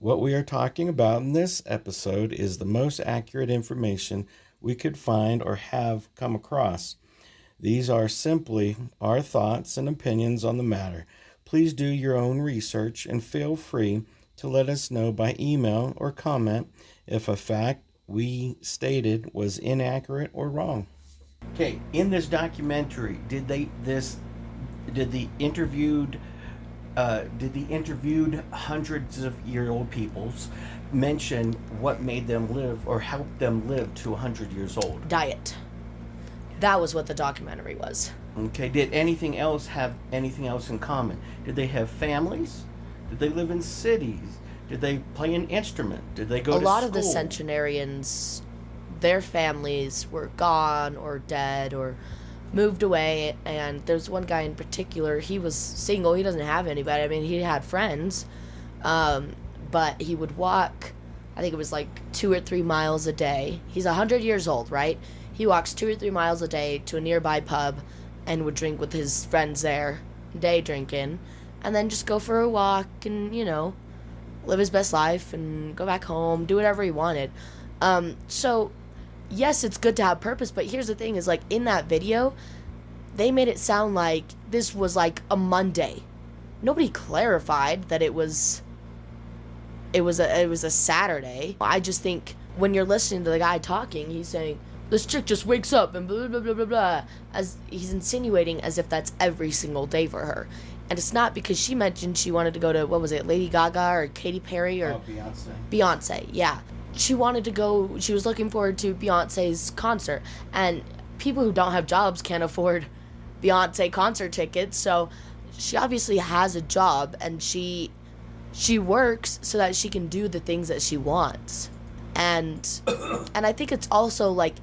What we are talking about in this episode is the most accurate information we could find or have come across. These are simply our thoughts and opinions on the matter. Please do your own research and feel free to let us know by email or comment if a fact we stated was inaccurate or wrong. Okay, in this documentary, did the interviewed hundreds of year old peoples mention what made them live or helped them live to 100 years old? Diet. That was what the documentary was. Okay, did anything else have anything else in common? Did they have families? Did they live in cities? Did they play an instrument? Did they go to school? A lot of the centenarians, their families were gone or dead or moved away, and there's one guy in particular, he was single, he doesn't have anybody. I mean, he had friends, but he would walk, I think it was like 2 or 3 miles a day. He's 100 years old, right? He walks 2 or 3 miles a day to a nearby pub and would drink with his friends there, day drinking, and then just go for a walk and, live his best life and go back home, do whatever he wanted. So, yes, it's good to have purpose, but here's the thing is, like, in that video, they made it sound like this was, like, a Monday. Nobody clarified that it was a Saturday. I just think when you're listening to the guy talking, he's saying, this chick just wakes up and blah, blah, blah, blah, blah, as he's insinuating as if that's every single day for her. And it's not, because she mentioned she wanted to go to, what was it, Lady Gaga or Katy Perry or... Beyonce. Beyonce, yeah. She wanted to go, she was looking forward to Beyonce's concert. And people who don't have jobs can't afford Beyonce concert tickets. So she obviously has a job, and she works so that she can do the things that she wants. And I think it's also, like,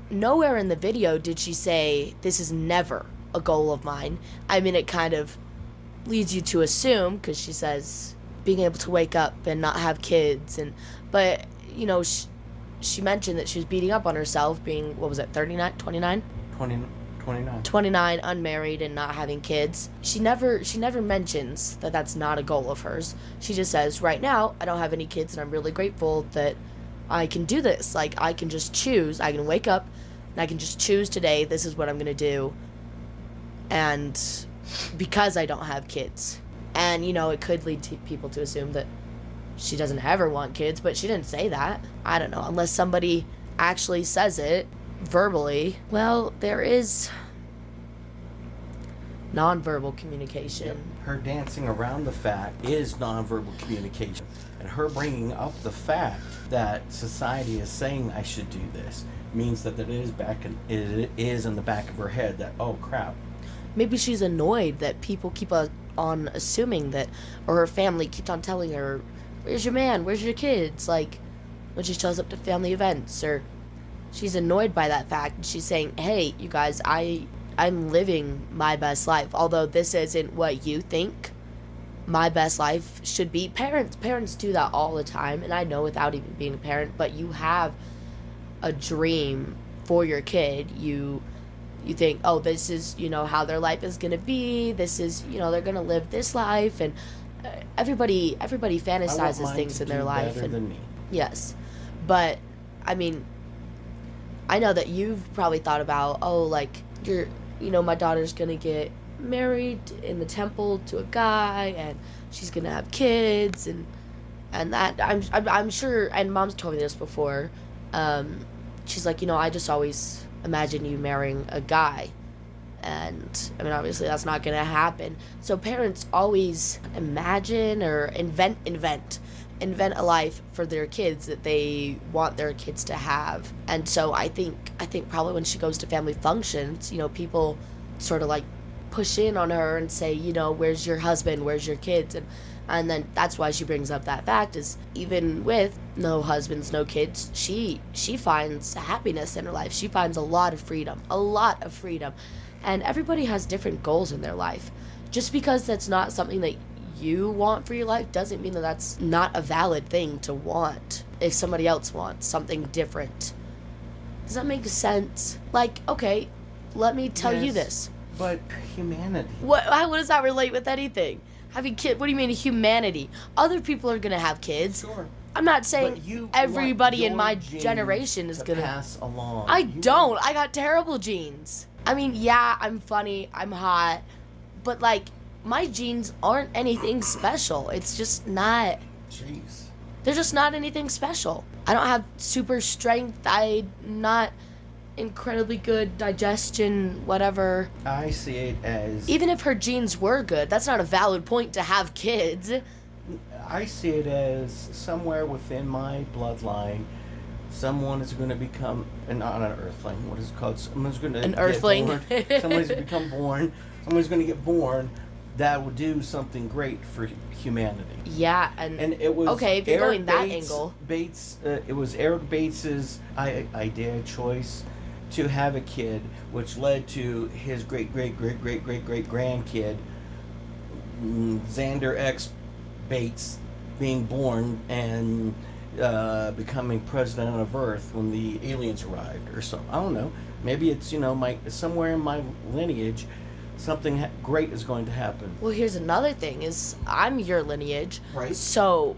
nowhere in the video did she say, this is never a goal of mine. I mean, it kind of leads you to assume, because she says being able to wake up and not have kids, but she mentioned that she was beating up on herself, being, what was it, 39, 29? 29, unmarried and not having kids. She never mentions that that's not a goal of hers. She just says, right now, I don't have any kids, and I'm really grateful that I can do this. Like, I can just choose. I can wake up, and I can just choose today, this is what I'm going to do. And because I don't have kids. And, it could lead to people to assume that she doesn't ever want kids, but she didn't say that. I don't know, unless somebody actually says it verbally. Well, there is nonverbal communication. Yep. Her dancing around the fact is nonverbal communication. And her bringing up the fact that society is saying I should do this means that it is in the back of her head that, oh crap. Maybe she's annoyed that people keep on assuming that, or her family keeps on telling her, where's your man, where's your kids, like, when she shows up to family events, or she's annoyed by that fact, and she's saying, hey, you guys, I'm living my best life, although this isn't what you think my best life should be. Parents do that all the time, and I know without even being a parent, but you have a dream for your kid. You think, oh, this is, how their life is going to be. This is, they're going to live this life. And everybody fantasizes things in their life. Better than me. Yes. But, I mean, I know that you've probably thought about, oh, like, my daughter's going to get married in the temple to a guy, and she's going to have kids, and that, I'm sure, and Mom's told me this before, she's like, I just always imagine you marrying a guy, and I mean, obviously that's not gonna happen. So parents always imagine or invent a life for their kids that they want their kids to have. And so I think probably when she goes to family functions, people sort of like push in on her and say, where's your husband, where's your kids, and then that's why she brings up that fact, is even with no husbands, no kids, she finds happiness in her life. She finds a lot of freedom. And everybody has different goals in their life. Just because that's not something that you want for your life doesn't mean that that's not a valid thing to want if somebody else wants something different. Does that make sense? Like, okay, let me tell you this. But humanity. How does that relate with anything? having kids. What do you mean humanity? Other people are gonna have kids. Sure. I'm not saying But you everybody want in my your genes generation is to gonna pass along. I You don't. want- I got terrible genes. I mean, yeah, I'm funny, I'm hot, but like my genes aren't anything special. It's just not. Jeez. They're just not anything special. I don't have super strength. I'm not incredibly good digestion, whatever. I see it as... Even if her genes were good, that's not a valid point to have kids. I see it as somewhere within my bloodline, someone is going to become, not an earthling, what is it called? Someone's going to An earthling. Someone's become born. Someone's going to get born that will do something great for humanity. Yeah, and it was okay, if you're Eric going that Bates, angle. It was Eric Bates's idea, choice to have a kid, which led to his great grandkid, Xander X Bates, being born and becoming president of Earth when the aliens arrived, or so. I don't know. Maybe it's somewhere in my lineage, something great is going to happen. Well, here's another thing: is I'm your lineage, Right. So,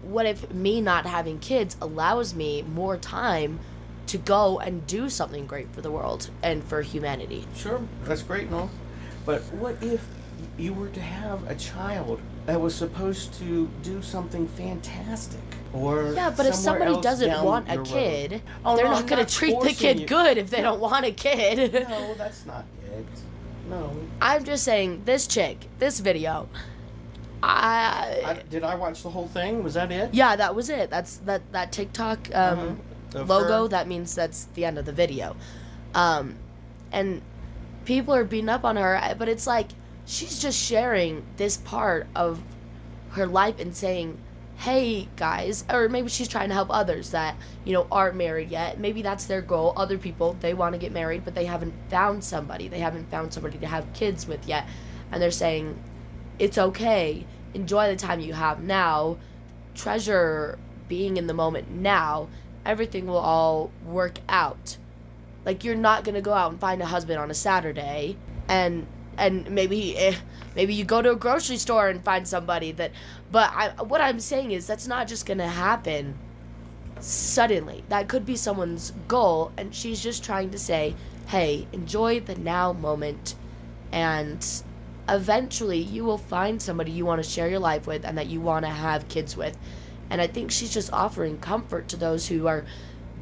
what if me not having kids allows me more time to go and do something great for the world and for humanity? Sure, that's great and all. But what if you were to have a child that was supposed to do something fantastic? Or Yeah, but if somewhere somebody else doesn't down want the a road. kid, Oh, they're no, not I'm going to treat the forcing kid you. good if they don't want a kid. No, that's not it. No. I'm just saying, this chick, this video, Did I watch the whole thing? Was that it? yeah, that was it. That's that TikTok Of logo. her? That means that's the end of the video. And people are beating up on her, but it's like she's just sharing this part of her life and saying, hey guys, or maybe she's trying to help others that aren't married yet. Maybe that's their goal. Other people, they want to get married, but they haven't found somebody to have kids with yet, and they're saying it's okay, enjoy the time you have now, treasure being in the moment now, everything will all work out. Like, you're not gonna go out and find a husband on a Saturday and maybe you go to a grocery store and find somebody what I'm saying is that's not just gonna happen suddenly. That could be someone's goal, and she's just trying to say, hey, enjoy the now moment, and eventually you will find somebody you want to share your life with and that you want to have kids with. And I think she's just offering comfort to those who are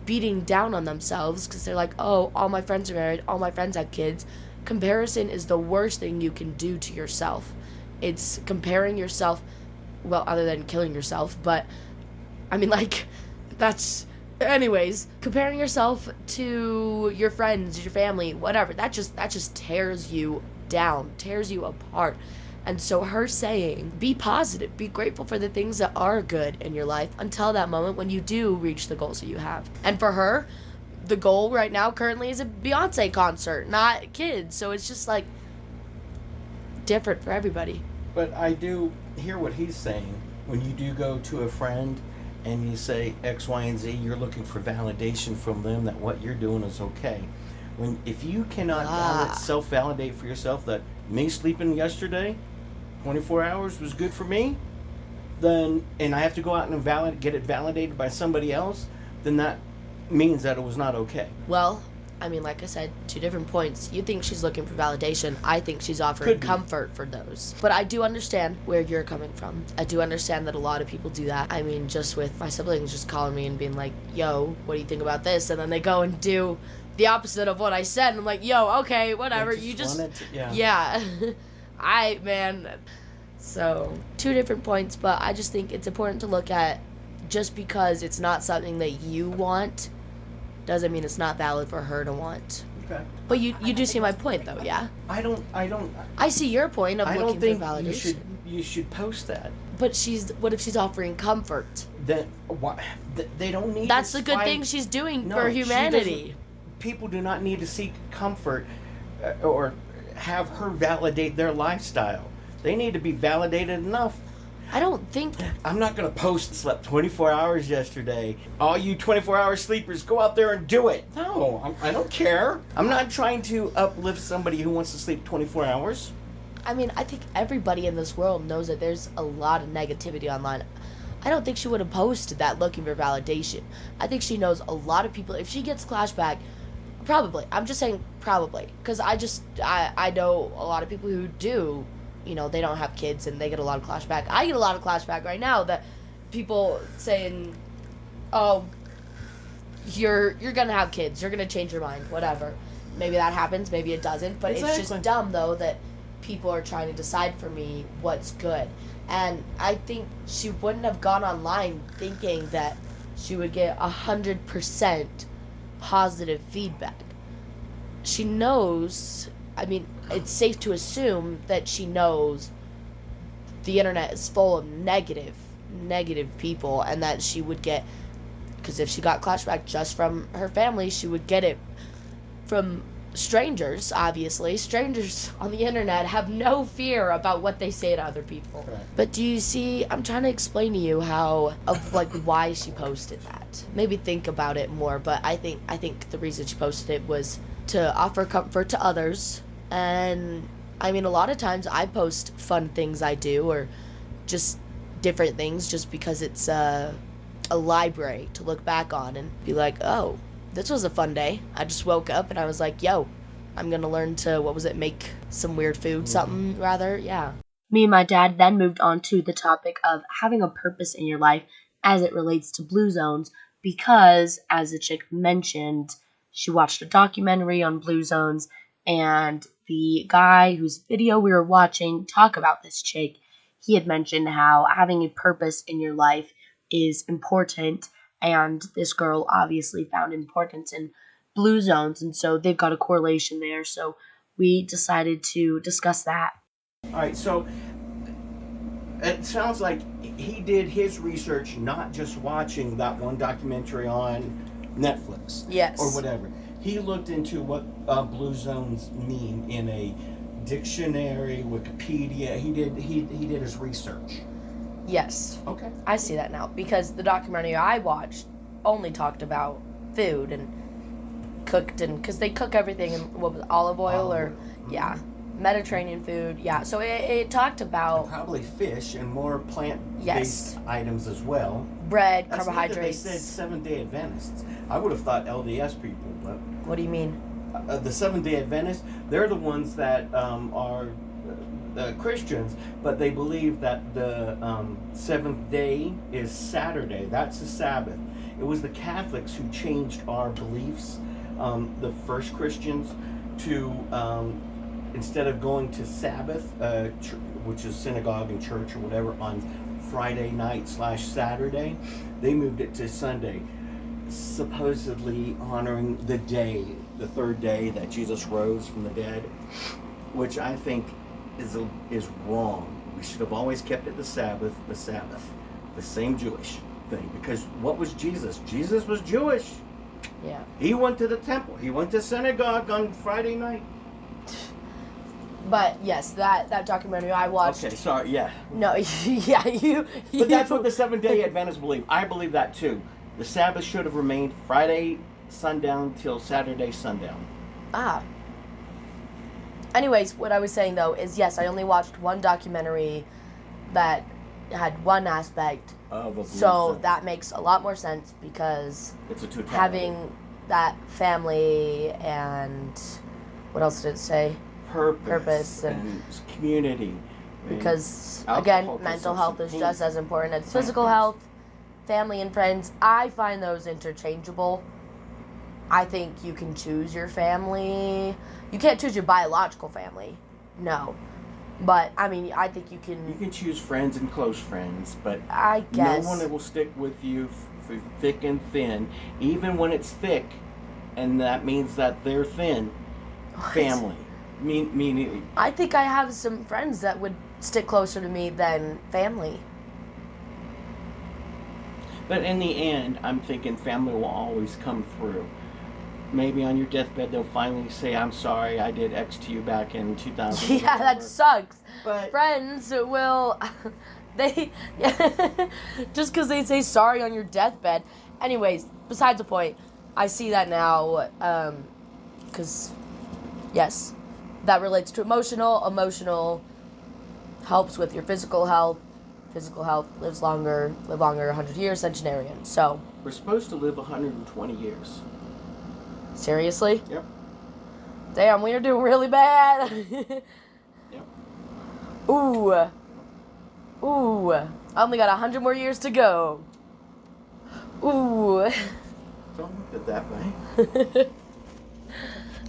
beating down on themselves because they're like, oh, all my friends are married, all my friends have kids. Comparison is the worst thing you can do to yourself. It's comparing yourself, well, other than killing yourself, but I mean, like, that's, anyways, comparing yourself to your friends, your family, whatever, that just tears you down, tears you apart. And so her saying, be positive, be grateful for the things that are good in your life until that moment when you do reach the goals that you have. And for her, the goal right now currently is a Beyonce concert, not kids. So it's just like different for everybody. But I do hear what he's saying. When you do go to a friend and you say X, Y, and Z, you're looking for validation from them that what you're doing is okay. If you cannot self-validate for yourself that me sleeping yesterday, 24 hours was good for me, then, and I have to go out and get it validated by somebody else, then that means that it was not okay. Well, I mean, like I said, 2 different points. You think she's looking for validation. I think she's offering comfort for those. But I do understand where you're coming from. I do understand that a lot of people do that. I mean, just with my siblings just calling me and being like, yo, what do you think about this? And then they go and do the opposite of what I said. And I'm like, yo, okay, whatever. Yeah. So, 2 different points, but I just think it's important to look at, just because it's not something that you want doesn't mean it's not valid for her to want. Okay. But you do see my point, though, yeah? I see your point of looking for validation. You should post that. But what if she's offering comfort? Then what? They don't need. That's the good thing she's doing for humanity. People do not need to seek comfort or have her validate their lifestyle. They need to be validated enough. I don't think... I'm not going to post slept 24 hours yesterday. All you 24-hour sleepers, go out there and do it. No, I don't care. I'm not trying to uplift somebody who wants to sleep 24 hours. I mean, I think everybody in this world knows that there's a lot of negativity online. I don't think she would have posted that looking for validation. I think she knows a lot of people. If she gets clashback, probably. I'm just saying probably. Because I know a lot of people who do, they don't have kids and they get a lot of clashback. I get a lot of clashback right now that people saying, oh, you're going to have kids. You're going to change your mind. Whatever. Maybe that happens. Maybe it doesn't. But It's just dumb, though, that people are trying to decide for me what's good. And I think she wouldn't have gone online thinking that she would get 100% positive feedback. She knows, it's safe to assume that she knows the internet is full of negative people, and that she would get, because if she got clashback just from her family, she would get it from strangers. Obviously strangers on the internet have no fear about what they say to other people. Right. But do you see, I'm trying to explain to you why she posted that. Maybe think about it more, but I think the reason she posted it was to offer comfort to others. And a lot of times I post fun things I do, or just different things, just because it's a library to look back on and be like, oh, this was a fun day. I just woke up and I was like, yo, I'm going to learn to, make some weird food, something rather, yeah. Me and my dad then moved on to the topic of having a purpose in your life as it relates to blue zones, because, as the chick mentioned, she watched a documentary on blue zones, and the guy whose video we were watching talk about this chick, he had mentioned how having a purpose in your life is important. And this girl obviously found importance in blue zones, and so they've got a correlation there. So we decided to discuss that. All right, so it sounds like he did his research not just watching that one documentary on Netflix. Yes. Or whatever. He looked into what blue zones mean in a dictionary, Wikipedia. He did his research. Yes. Okay. I see that now, because the documentary I watched only talked about food and cooked, and because they cook everything in olive oil. Yeah, Mediterranean food. Yeah, so it talked about and probably fish and more plant-based items as well. Bread, That's carbohydrates. They said Seventh-day Adventists. I would have thought LDS people, but what do you mean? The Seventh-day Adventists, they're the ones that are Christians, but they believe that the seventh day is Saturday. That's the Sabbath. It was the Catholics who changed our beliefs, the first Christians, to instead of going to Sabbath, which is synagogue and church or whatever, on Friday night / Saturday, they moved it to Sunday, supposedly honoring the day, the third day that Jesus rose from the dead, which I think is wrong. We should have always kept it the Sabbath, the same Jewish thing. Because what was Jesus? Jesus was Jewish. Yeah. He went to the temple. He went to synagogue on Friday night. But yes, that documentary I watched. Okay, sorry, yeah. No, yeah, you. But that's what the Seventh-day Adventists believe. I believe that too. The Sabbath should have remained Friday sundown till Saturday sundown. Ah. Anyways, what I was saying though is, yes, I only watched one documentary that had one aspect of a so that makes a lot more sense, because it's a totality. Having that family and what else did it say? Purpose and community. Because again, mental health is just as important as physical health. Family and friends, I find those interchangeable. I think you can choose your family. You can't choose your biological family. No. But, I think you can... You can choose friends and close friends, but I guess no one will stick with you through thick and thin, even when it's thick, and that means that they're thin. What? Family. Meaning... I think I have some friends that would stick closer to me than family. But in the end, I'm thinking family will always come through. Maybe on your deathbed they'll finally say, I'm sorry, I did X to you back in 2000. Yeah, that sucks. But friends will, they, just because they say sorry on your deathbed. Anyways, besides the point, I see that now, because, yes, that relates to emotional helps with your physical health. Physical health live longer 100 years, centenarian. So, We're supposed to live 120 years. seriously? Yep. Damn, we are doing really bad. Yep. Ooh. I only got 100 more years to go. Ooh. Don't look at it that way.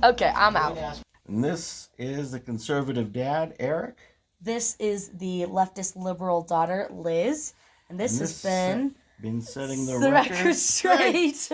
Okay, I'm out. And this is the conservative dad, Eric. This is the leftist liberal daughter, Liz. And this has been been setting the record straight.